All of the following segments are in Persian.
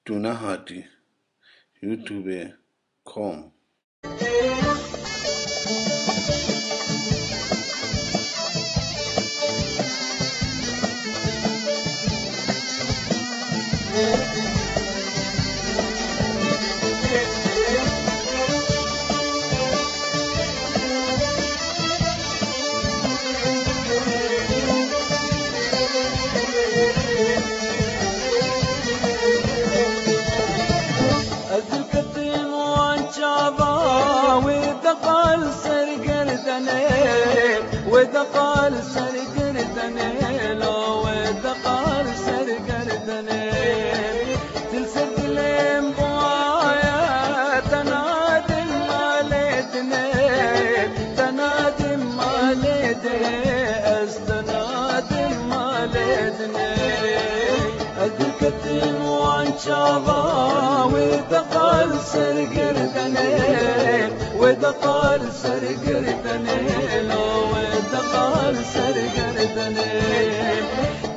Tunahati YouTube.com. ودقال سرقردني لو ودقال سرقردني تلسد لين بوايا تنادم مالتني تنادم مالتني استنادم مالتني أدركتن وعن شابا ودقال سرقردني ودقال سرقردني لو ودقال سرقردني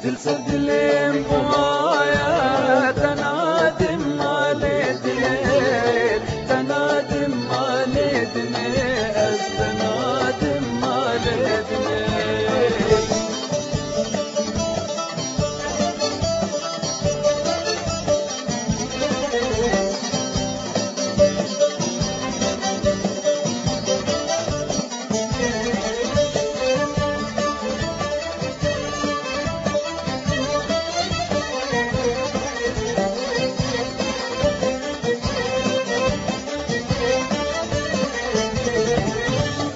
تلسد لين بوايا تنادم مالتني تنادم مالتني استنادم مالتني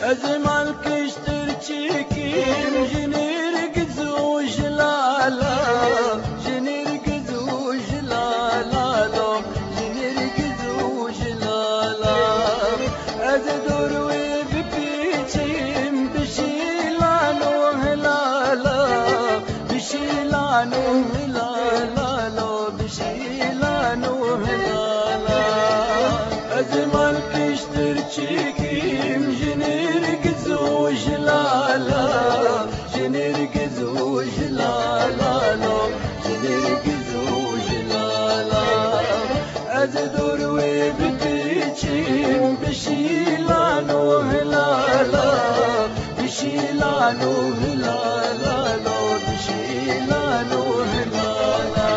أزمال كشتر تشيكيم جنير قزو جلالا جنير قزو جلالا جنير قزو جلالا أزدور وببيتيم بشيلانو هلالا بشيلانو هلالا بشيلانو هلالا أزمال كشتر تشيكيم جنير قزو جلالا جنير قزو جلالا جنير قزو جلالا أزدور وبتيجيم بشيلانو هلالا بشيلانو هلالا بشيلانو هلالا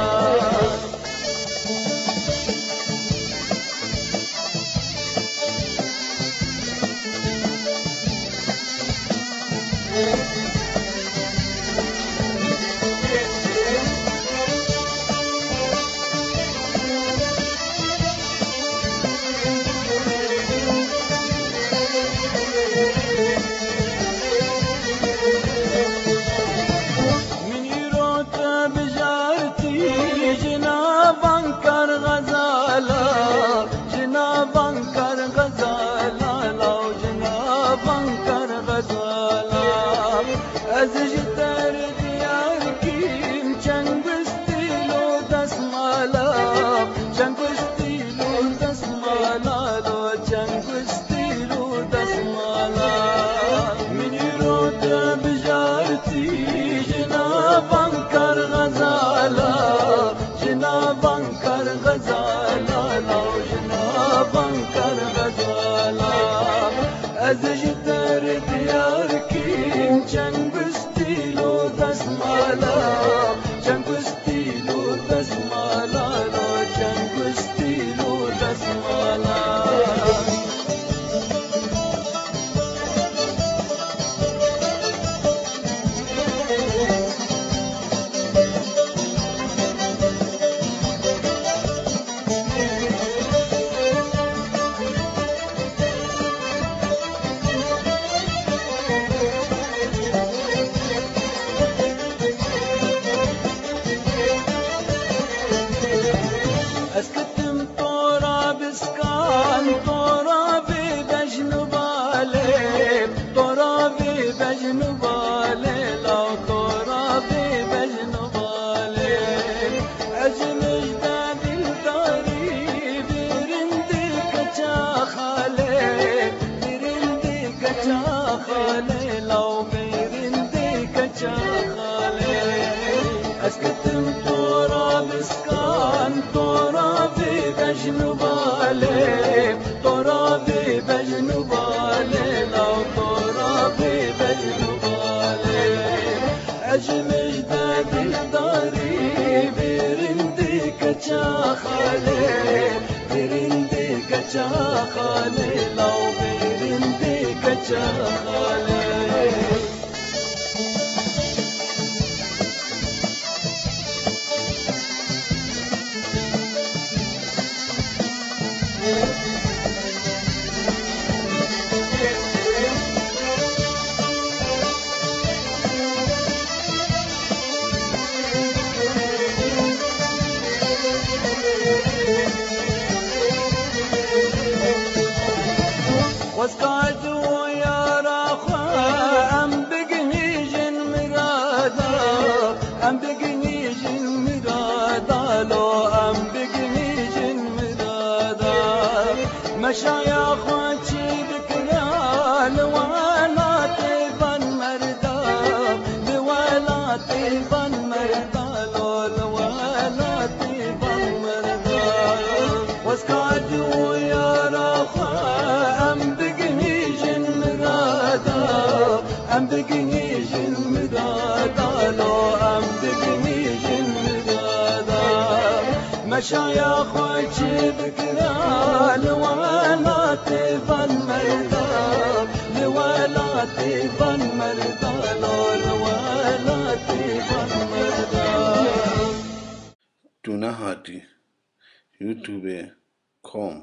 من يروت بجارتي جنابا كر غزالا جنابا كر غزالا جنابا كر غزالا أزجتر دياركيم چنگستيلو دسمالا چنگستيلو دسمالا چنگستيلو دسمالا من يروت بجارتي جنابا كر غزالا جنابا كر غزالا جنابا كر غزالا أزجتر دياركيم چنگستيلو دسمالا چنگستيلو دسمالا چنگستيلو دسمالا اسكتم طورا بسكان طورا بجنبالي طورا بجنبالي لو طورا بجنبالي أجمج داد الداري برندي كتا خالي برندي كتا خالي لو برندي كتا خالي اسكتم طورا بسكان طورا کچا خاله برنده کچا خاله لاو برنده کچا خاله واسقعدوا يا راخا ام بقنيجن مرادا ام بقنيجن مرادا لو ام بقنيجن مرادا مشايا خواتي بكرا لوالا طيبان مردا لوالا طيبان مردا لو لوالا طيبان مردا واسقعدوا يا راخا ام بقنيجن مدادا لو ام بقنيجن مدادا مشايا خواتي بكرا لوالا طيبان مردا لوالا طيبان مردا لو لوالا طيبان مردا Dunahati YouTube.com